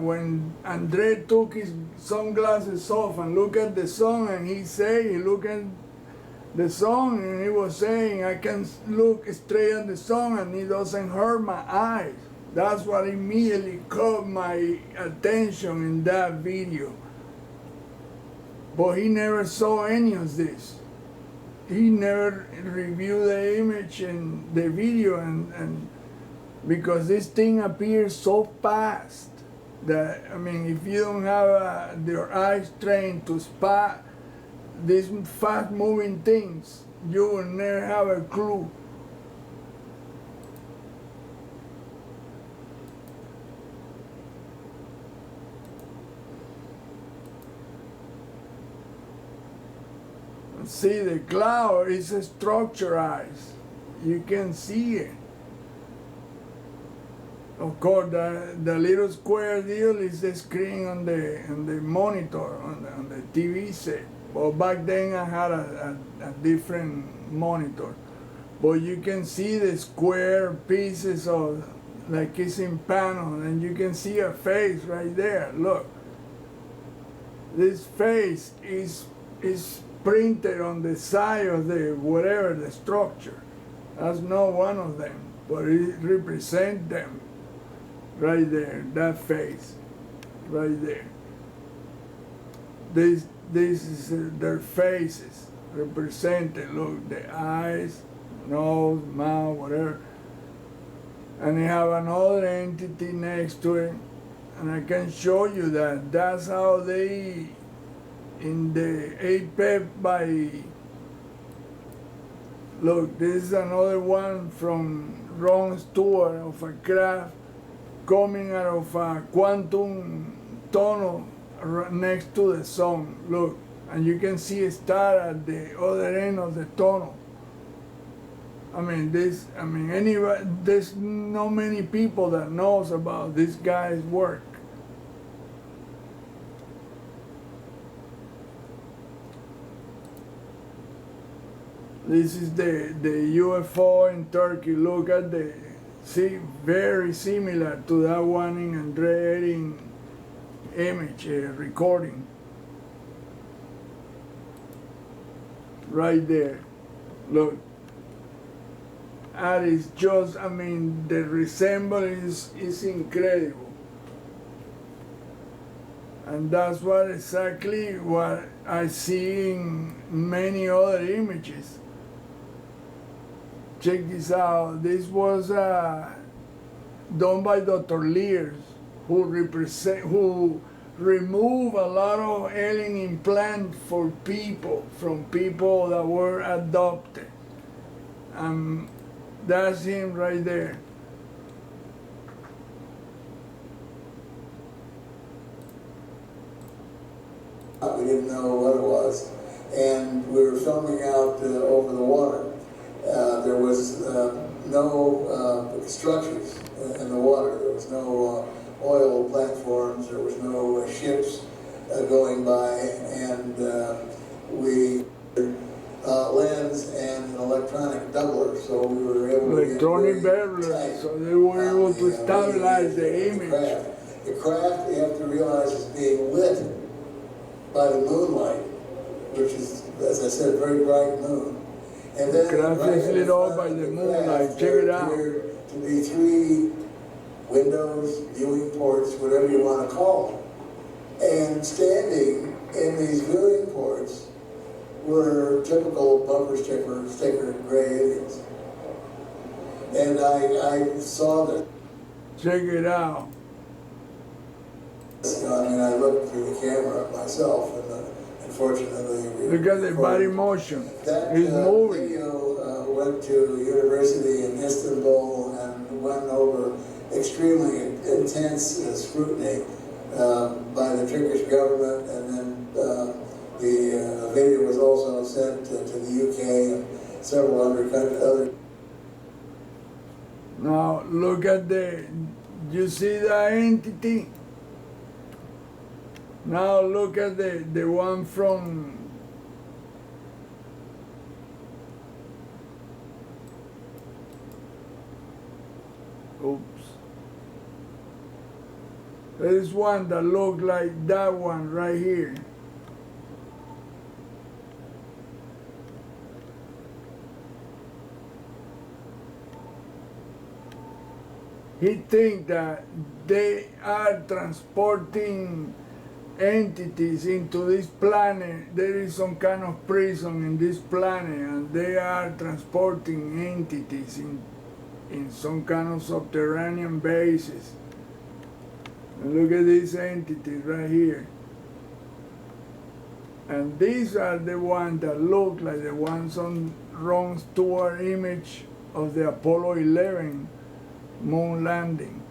when Andre took his sunglasses off and looked at the song, and he looked at the song and he was saying, I can look straight at the song and it doesn't hurt my eyes. That's what immediately caught my attention in that video. But he never saw any of this. He never reviewed the image and the video, and because this thing appears so fast that, I mean, if you don't have your eyes trained to spot these fast moving things, you will never have a clue. See, the cloud is structurized. You can see it. Of course, the little square deal is the screen on the monitor, on the TV set. Well, back then I had a different monitor. But you can see the square pieces of, like it's in panel, and you can see a face right there. Look. This face is printed on the side of the whatever the structure. That's not one of them, but it represents them right there, that face right there. This is their faces represented. Look, the eyes, nose, mouth, whatever. And they have another entity next to it, and I can show you that. That's how they, in the APEP by, look, this is another one from Ron Stewart of a craft coming out of a quantum tunnel next to the sun. Look, and you can see a star at the other end of the tunnel. I mean, anybody, there's not many people that knows about this guy's work. This is the UFO in Turkey. Look at the, see, very similar to that one in Andre Erin image recording. Right there. Look. That is just, I mean, the resemblance is incredible. And that's what exactly what I see in many other images. Check this out. This was done by Dr. Lears, who removed a lot of alien implants for people, from people that were adopted. That's him right there. We didn't know what it was, and we were filming out over the water. There was no structures in the water. There was no oil platforms. There was no ships going by, and we lens and an electronic doubler, so we were able to electronic doubler, so they were able to stabilize the image. The craft, you have to realize, is being lit by the moonlight, which is, as I said, a very bright moon. And then the craft is lit up by the moonlight. Check it out. There to be 3 windows, viewing ports, whatever you want to call them. And standing in these viewing ports were typical bumper sticker gray aliens. And I saw that. Check it out. I mean, I looked through the camera myself, and unfortunately... Look at the body motion. That moving. video went to university in Istanbul and went over extremely intense scrutiny by the Turkish government, and then the video was also sent to the UK and several other countries. Now look at you see the entity? Now look at the one from There is one that looks like that one right here. He thinks that they are transporting entities into this planet. There is some kind of prison in this planet, and they are transporting entities in some kind of subterranean bases. And look at these entities right here. And these are the ones that look like the ones on Ron Stewart image of the Apollo 11 moon landing.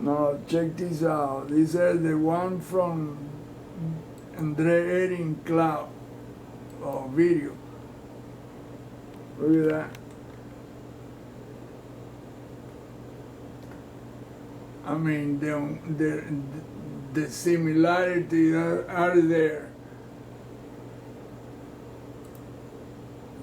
Now check this out. This is the one from Andre Erin Cloud video. Look at that. I mean, the similarities are there.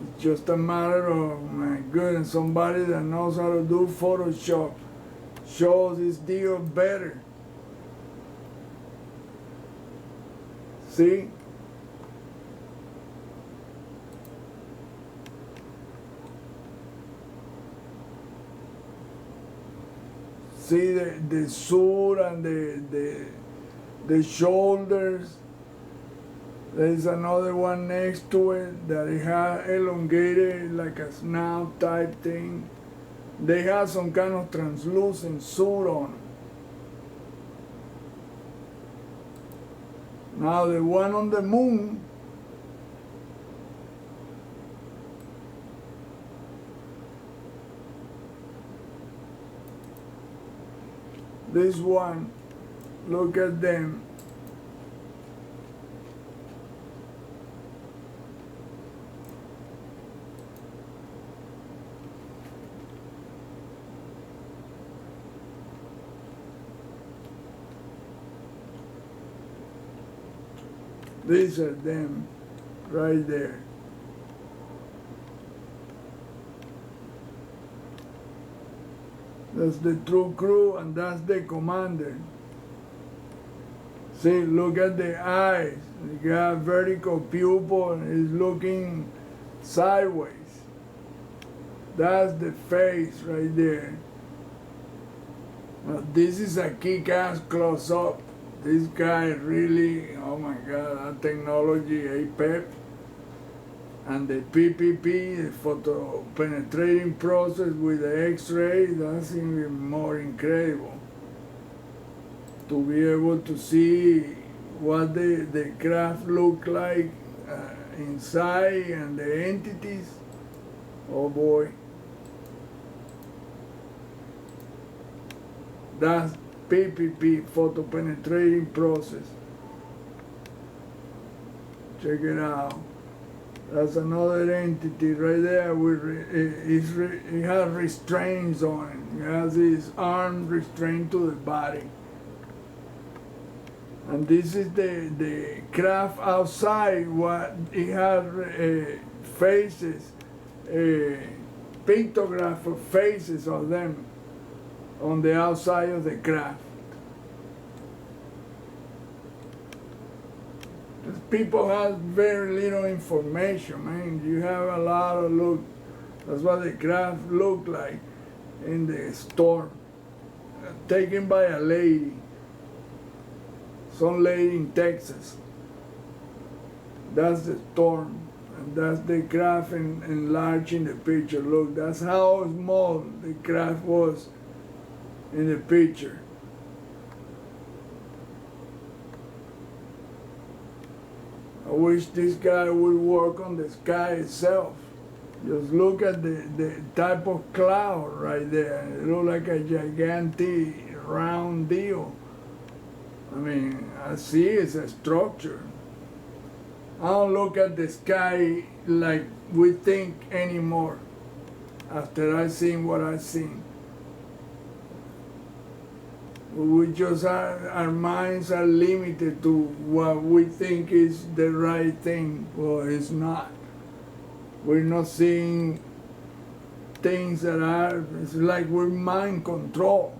It's just a matter of, my goodness, somebody that knows how to do Photoshop shows this deal better. See? See the suit and the shoulders. There's another one next to it that it has elongated like a snout type thing. They have some kind of translucent suit on. Now the one on the moon, this one, look at them. These are them right there. That's the true crew, and that's the commander. See, look at the eyes. He got vertical pupil and is looking sideways. That's the face right there. Now, this is a kick-ass close-up. This guy really, oh my God, that technology, APEP, and the PPP, the photo penetrating process with the X-ray, that's even more incredible. To be able to see what the craft look like inside and the entities, oh boy. That's PPP, photo penetrating process. Check it out. That's another entity right there. It has restraints on it. It has his arm restrained to the body. And this is the craft outside. What it has faces, pictograph of faces of them on the outside of the craft. People have very little information, man. You have a lot of look. That's what the craft looked like in the storm. Taken by a lady, some lady in Texas. That's the storm. And that's the craft enlarged in the picture. Look, that's how small the craft was in the picture. I wish this guy would work on the sky itself. Just look at the type of cloud right there. It looks like a gigantic round deal. I mean, I see it's a structure. I don't look at the sky like we think anymore after I've seen what I've seen. We just our minds are limited to what we think is the right thing. Well, it's not. We're not seeing things that are, it's like we're mind controlled.